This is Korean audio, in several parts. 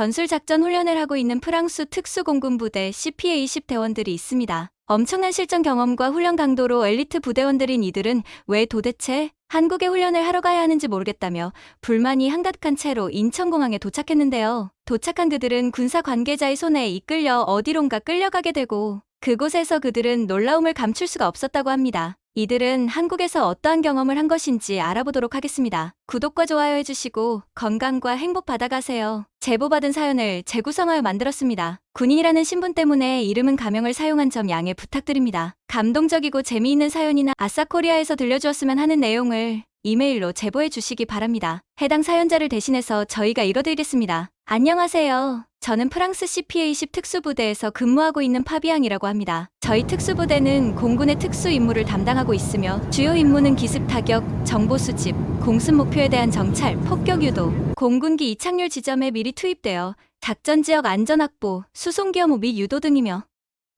전술작전 훈련을 하고 있는 프랑스 특수공군부대 CPA-20 대원들이 있습니다. 엄청난 실전 경험과 훈련 강도로 엘리트 부대원들인 이들은 왜 도대체 한국에 훈련을 하러 가야 하는지 모르겠다며 불만이 한가득한 채로 인천공항에 도착했는데요. 도착한 그들은 군사 관계자의 손에 이끌려 어디론가 끌려가게 되고 그곳에서 그들은 놀라움을 감출 수가 없었다고 합니다. 이들은 한국에서 어떠한 경험을 한 것인지 알아보도록 하겠습니다. 구독과 좋아요 해주시고 건강과 행복 받아가세요. 제보받은 사연을 재구성하여 만들었습니다. 군인이라는 신분 때문에 이름은 가명을 사용한 점 양해 부탁드립니다. 감동적이고 재미있는 사연이나 아싸코리아에서 들려주었으면 하는 내용을 이메일로 제보해 주시기 바랍니다. 해당 사연자를 대신해서 저희가 읽어드리겠습니다. 안녕하세요. 저는 프랑스 CPA-10 특수부대에서 근무하고 있는 파비앙이라고 합니다. 저희 특수부대는 공군의 특수 임무를 담당하고 있으며 주요 임무는 기습 타격, 정보 수집, 공습 목표에 대한 정찰, 폭격 유도, 공군기 이착륙 지점에 미리 투입되어 작전 지역 안전 확보, 수송기 혐오 및 유도 등이며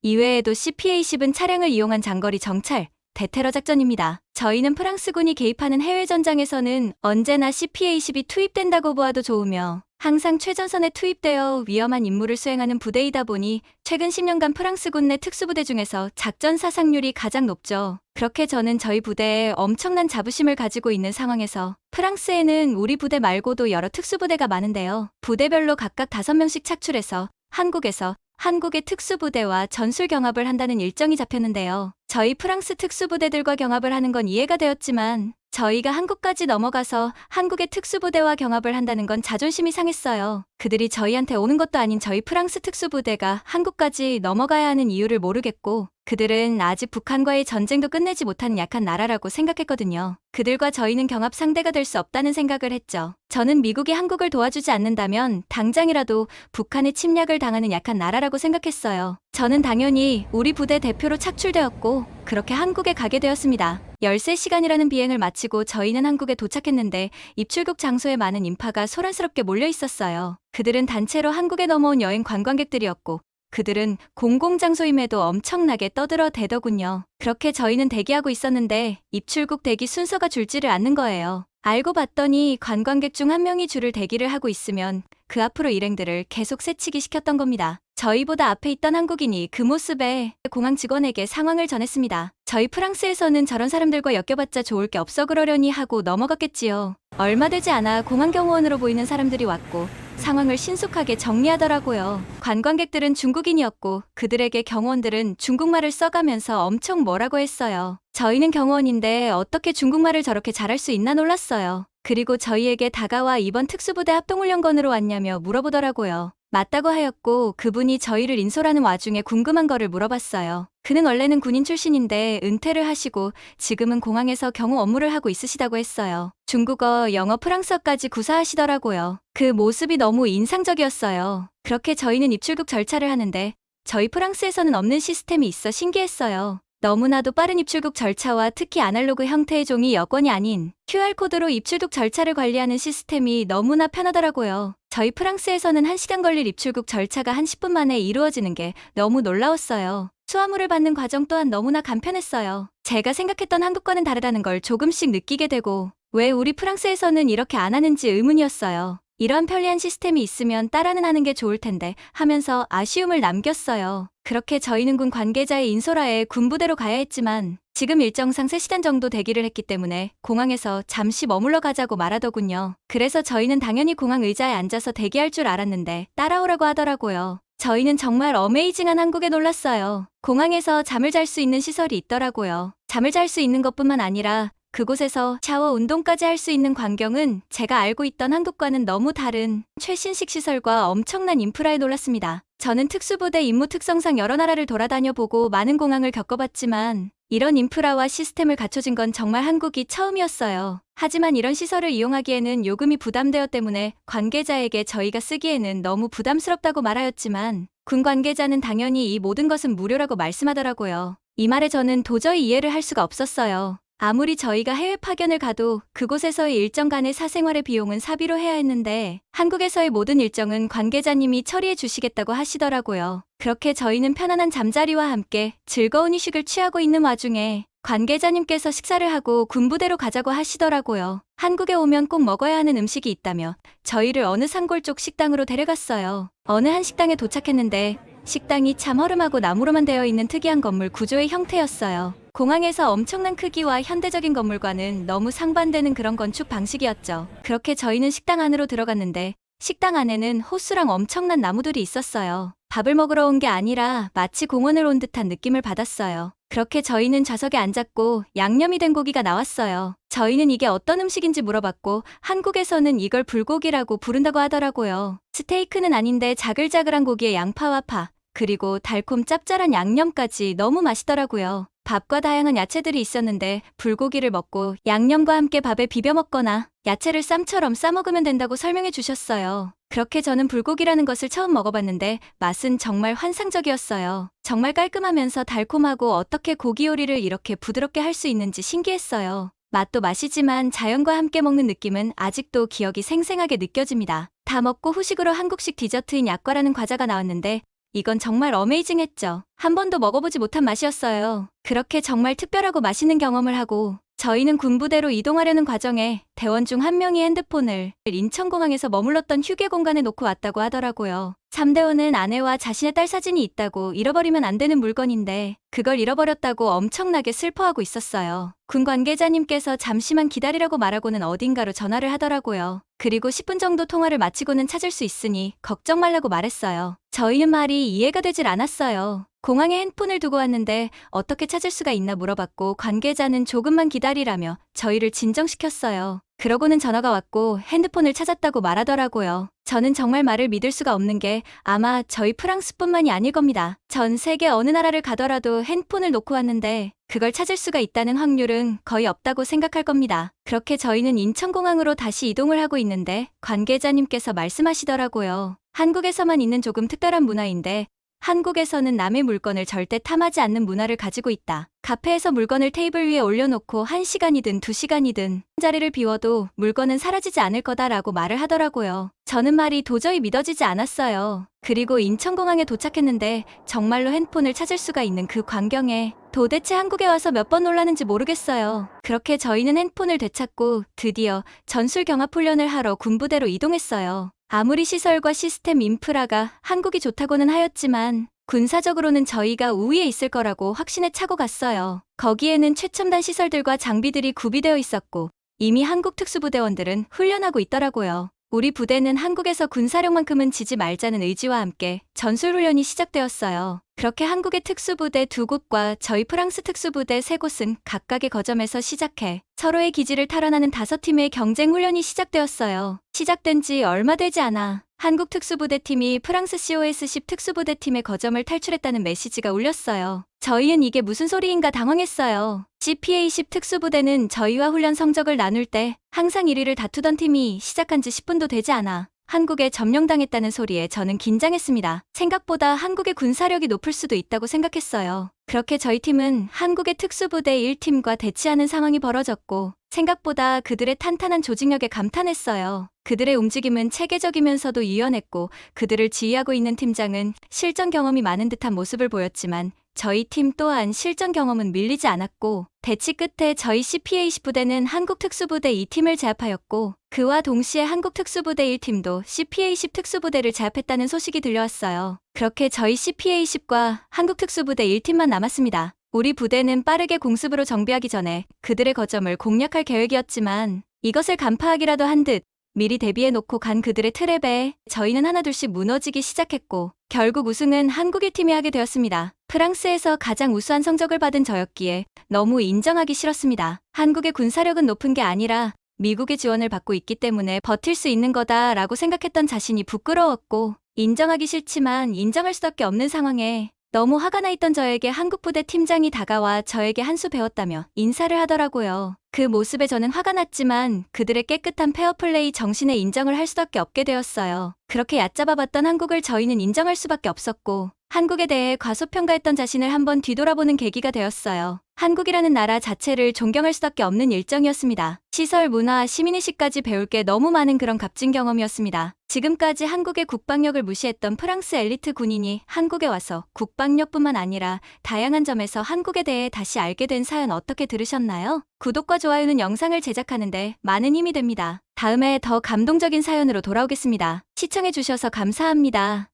이외에도 CPA-10은 차량을 이용한 장거리 정찰, 대테러 작전입니다. 저희는 프랑스군이 개입하는 해외 전장에서는 언제나 CPA-10이 투입된다고 보아도 좋으며 항상 최전선에 투입되어 위험한 임무를 수행하는 부대이다 보니 최근 10년간 프랑스군 내 특수부대 중에서 작전 사상률이 가장 높죠. 그렇게 저는 저희 부대에 엄청난 자부심을 가지고 있는 상황에서 프랑스에는 우리 부대 말고도 여러 특수부대가 많은데요. 부대별로 각각 5명씩 착출해서 한국에서 한국의 특수부대와 전술 경합을 한다는 일정이 잡혔는데요. 저희 프랑스 특수부대들과 경합을 하는 건 이해가 되었지만 저희가 한국까지 넘어가서 한국의 특수부대와 경합을 한다는 건 자존심이 상했어요. 그들이 저희한테 오는 것도 아닌 저희 프랑스 특수부대가 한국까지 넘어가야 하는 이유를 모르겠고 그들은 아직 북한과의 전쟁도 끝내지 못한 약한 나라라고 생각했거든요. 그들과 저희는 경합 상대가 될 수 없다는 생각을 했죠. 저는 미국이 한국을 도와주지 않는다면 당장이라도 북한의 침략을 당하는 약한 나라라고 생각했어요. 저는 당연히 우리 부대 대표로 착출되었고 그렇게 한국에 가게 되었습니다. 13시간이라는 비행을 마치고 저희는 한국에 도착했는데 입출국 장소에 많은 인파가 소란스럽게 몰려 있었어요. 그들은 단체로 한국에 넘어온 여행 관광객들이었고 그들은 공공장소임에도 엄청나게 떠들어대더군요. 그렇게 저희는 대기하고 있었는데 입출국 대기 순서가 줄지를 않는 거예요. 알고 봤더니 관광객 중 한 명이 줄을 대기를 하고 있으면 그 앞으로 일행들을 계속 새치기 시켰던 겁니다. 저희보다 앞에 있던 한국인이 그 모습에 공항 직원에게 상황을 전했습니다. 저희 프랑스에서는 저런 사람들과 엮여봤자 좋을 게 없어 그러려니 하고 넘어갔겠지요. 얼마 되지 않아 공항 경호원으로 보이는 사람들이 왔고 상황을 신속하게 정리하더라고요. 관광객들은 중국인이었고 그들에게 경호원들은 중국말을 써가면서 엄청 뭐라고 했어요. 저희는 경호원인데 어떻게 중국말을 저렇게 잘할 수 있나 놀랐어요. 그리고 저희에게 다가와 이번 특수부대 합동훈련건으로 왔냐며 물어보더라고요. 맞다고 하였고 그분이 저희를 인솔하는 와중에 궁금한 거를 물어봤어요. 그는 원래는 군인 출신인데 은퇴를 하시고 지금은 공항에서 경호 업무를 하고 있으시다고 했어요. 중국어, 영어, 프랑스어까지 구사하시더라고요. 그 모습이 너무 인상적이었어요. 그렇게 저희는 입출국 절차를 하는데 저희 프랑스에서는 없는 시스템이 있어 신기했어요. 너무나도 빠른 입출국 절차와 특히 아날로그 형태의 종이 여권이 아닌 QR코드로 입출국 절차를 관리하는 시스템이 너무나 편하더라고요. 저희 프랑스에서는 1시간 걸릴 입출국 절차가 한 10분 만에 이루어지는 게 너무 놀라웠어요. 수화물을 받는 과정 또한 너무나 간편했어요. 제가 생각했던 한국과는 다르다는 걸 조금씩 느끼게 되고 왜 우리 프랑스에서는 이렇게 안 하는지 의문이었어요. 이러한 편리한 시스템이 있으면 따라는 하는 게 좋을 텐데 하면서 아쉬움을 남겼어요. 그렇게 저희는 군 관계자의 인솔하에 군부대로 가야 했지만 지금 일정상 3시간 정도 대기를 했기 때문에 공항에서 잠시 머물러 가자고 말하더군요. 그래서 저희는 당연히 공항 의자에 앉아서 대기할 줄 알았는데 따라오라고 하더라고요. 저희는 정말 어메이징한 한국에 놀랐어요. 공항에서 잠을 잘 수 있는 시설이 있더라고요. 잠을 잘 수 있는 것뿐만 아니라 그곳에서 샤워 운동까지 할 수 있는 광경은 제가 알고 있던 한국과는 너무 다른 최신식 시설과 엄청난 인프라에 놀랐습니다. 저는 특수부대 임무 특성상 여러 나라를 돌아다녀 보고 많은 공항을 겪어봤지만 이런 인프라와 시스템을 갖춰진 건 정말 한국이 처음이었어요. 하지만 이런 시설을 이용하기에는 요금이 부담되어 때문에 관계자에게 저희가 쓰기에는 너무 부담스럽다고 말하였지만 군 관계자는 당연히 이 모든 것은 무료라고 말씀하더라고요. 이 말에 저는 도저히 이해를 할 수가 없었어요. 아무리 저희가 해외 파견을 가도 그곳에서의 일정간의 사생활의 비용은 사비로 해야 했는데 한국에서의 모든 일정은 관계자님이 처리해 주시겠다고 하시더라고요. 그렇게 저희는 편안한 잠자리와 함께 즐거운 휴식을 취하고 있는 와중에 관계자님께서 식사를 하고 군부대로 가자고 하시더라고요. 한국에 오면 꼭 먹어야 하는 음식이 있다며 저희를 어느 산골 쪽 식당으로 데려갔어요. 어느 한 식당에 도착했는데 식당이 참 허름하고 나무로만 되어 있는 특이한 건물 구조의 형태였어요. 공항에서 엄청난 크기와 현대적인 건물과는 너무 상반되는 그런 건축 방식이었죠. 그렇게 저희는 식당 안으로 들어갔는데 식당 안에는 호수랑 엄청난 나무들이 있었어요. 밥을 먹으러 온 게 아니라 마치 공원을 온 듯한 느낌을 받았어요. 그렇게 저희는 좌석에 앉았고 양념이 된 고기가 나왔어요. 저희는 이게 어떤 음식인지 물어봤고 한국에서는 이걸 불고기라고 부른다고 하더라고요. 스테이크는 아닌데 자글자글한 고기에 양파와 파, 그리고 달콤 짭짤한 양념까지 너무 맛있더라고요. 밥과 다양한 야채들이 있었는데 불고기를 먹고 양념과 함께 밥에 비벼 먹거나 야채를 쌈처럼 싸 먹으면 된다고 설명해 주셨어요. 그렇게 저는 불고기라는 것을 처음 먹어봤는데 맛은 정말 환상적이었어요. 정말 깔끔하면서 달콤하고 어떻게 고기 요리를 이렇게 부드럽게 할 수 있는지 신기했어요. 맛도 맛이지만 자연과 함께 먹는 느낌은 아직도 기억이 생생하게 느껴집니다. 다 먹고 후식으로 한국식 디저트인 약과라는 과자가 나왔는데 이건 정말 어메이징했죠. 한 번도 먹어보지 못한 맛이었어요. 그렇게 정말 특별하고 맛있는 경험을 하고 저희는 군부대로 이동하려는 과정에 대원 중 한 명이 핸드폰을 인천공항에서 머물렀던 휴게 공간에 놓고 왔다고 하더라고요. 3대원은 아내와 자신의 딸 사진이 있다고 잃어버리면 안 되는 물건인데 그걸 잃어버렸다고 엄청나게 슬퍼하고 있었어요. 군 관계자님께서 잠시만 기다리라고 말하고는 어딘가로 전화를 하더라고요. 그리고 10분 정도 통화를 마치고는 찾을 수 있으니 걱정 말라고 말했어요. 저희는 말이 이해가 되질 않았어요. 공항에 핸드폰을 두고 왔는데 어떻게 찾을 수가 있나 물어봤고 관계자는 조금만 기다리라며 저희를 진정시켰어요. 그러고는 전화가 왔고 핸드폰을 찾았다고 말하더라고요. 저는 정말 말을 믿을 수가 없는 게 아마 저희 프랑스뿐만이 아닐 겁니다. 전 세계 어느 나라를 가더라도 핸드폰을 놓고 왔는데 그걸 찾을 수가 있다는 확률은 거의 없다고 생각할 겁니다. 그렇게 저희는 인천공항으로 다시 이동을 하고 있는데 관계자님께서 말씀하시더라고요. 한국에서만 있는 조금 특별한 문화인데 한국에서는 남의 물건을 절대 탐하지 않는 문화를 가지고 있다. 카페에서 물건을 테이블 위에 올려놓고 1시간이든 2시간이든 자리를 비워도 물건은 사라지지 않을 거다라고 말을 하더라고요. 저는 말이 도저히 믿어지지 않았어요. 그리고 인천공항에 도착했는데 정말로 핸드폰을 찾을 수가 있는 그 광경에 도대체 한국에 와서 몇 번 놀라는지 모르겠어요. 그렇게 저희는 핸드폰을 되찾고 드디어 전술 경합 훈련을 하러 군부대로 이동했어요. 아무리 시설과 시스템 인프라가 한국이 좋다고는 하였지만 군사적으로는 저희가 우위에 있을 거라고 확신에 차고 갔어요. 거기에는 최첨단 시설들과 장비들이 구비되어 있었고 이미 한국 특수부대원들은 훈련하고 있더라고요. 우리 부대는 한국에서 군사력만큼은 지지 말자는 의지와 함께 전술훈련이 시작되었어요. 그렇게 한국의 특수부대 2곳과 저희 프랑스 특수부대 3곳은 각각의 거점에서 시작해 서로의 기지를 탈환하는 5팀의 경쟁훈련이 시작되었어요. 시작된 지 얼마 되지 않아 한국 특수부대팀이 프랑스 COS10 특수부대팀의 거점을 탈출했다는 메시지가 울렸어요. 저희는 이게 무슨 소리인가 당황했어요. CPA10 특수부대는 저희와 훈련 성적을 나눌 때 항상 1위를 다투던 팀이 시작한 지 10분도 되지 않아 한국에 점령당했다는 소리에 저는 긴장했습니다. 생각보다 한국의 군사력이 높을 수도 있다고 생각했어요. 그렇게 저희 팀은 한국의 특수부대 1팀과 대치하는 상황이 벌어졌고 생각보다 그들의 탄탄한 조직력에 감탄했어요. 그들의 움직임은 체계적이면서도 유연했고 그들을 지휘하고 있는 팀장은 실전 경험이 많은 듯한 모습을 보였지만 저희 팀 또한 실전 경험은 밀리지 않았고 대치 끝에 저희 CPA10 부대는 한국 특수부대 2팀을 제압하였고 그와 동시에 한국 특수부대 1팀도 CPA10 특수부대를 제압했다는 소식이 들려왔어요. 그렇게 저희 CPA10과 한국 특수부대 1팀만 남았습니다. 우리 부대는 빠르게 공습으로 정비하기 전에 그들의 거점을 공략할 계획이었지만 이것을 간파하기라도 한 듯 미리 대비해놓고 간 그들의 트랩에 저희는 하나둘씩 무너지기 시작했고 결국 우승은 한국 1팀이 하게 되었습니다. 프랑스에서 가장 우수한 성적을 받은 저였기에 너무 인정하기 싫었습니다. 한국의 군사력은 높은 게 아니라 미국의 지원을 받고 있기 때문에 버틸 수 있는 거다라고 생각했던 자신이 부끄러웠고 인정하기 싫지만 인정할 수밖에 없는 상황에 너무 화가 나 있던 저에게 한국 부대 팀장이 다가와 저에게 한 수 배웠다며 인사를 하더라고요. 그 모습에 저는 화가 났지만 그들의 깨끗한 페어플레이 정신에 인정을 할 수밖에 없게 되었어요. 그렇게 얕잡아봤던 한국을 저희는 인정할 수밖에 없었고 한국에 대해 과소평가했던 자신을 한번 뒤돌아보는 계기가 되었어요. 한국이라는 나라 자체를 존경할 수밖에 없는 일정이었습니다. 시설, 문화, 시민의식까지 배울 게 너무 많은 그런 값진 경험이었습니다. 지금까지 한국의 국방력을 무시했던 프랑스 엘리트 군인이 한국에 와서 국방력뿐만 아니라 다양한 점에서 한국에 대해 다시 알게 된 사연 어떻게 들으셨나요? 구독과 좋아요는 영상을 제작하는데 많은 힘이 됩니다. 다음에 더 감동적인 사연으로 돌아오겠습니다. 시청해주셔서 감사합니다.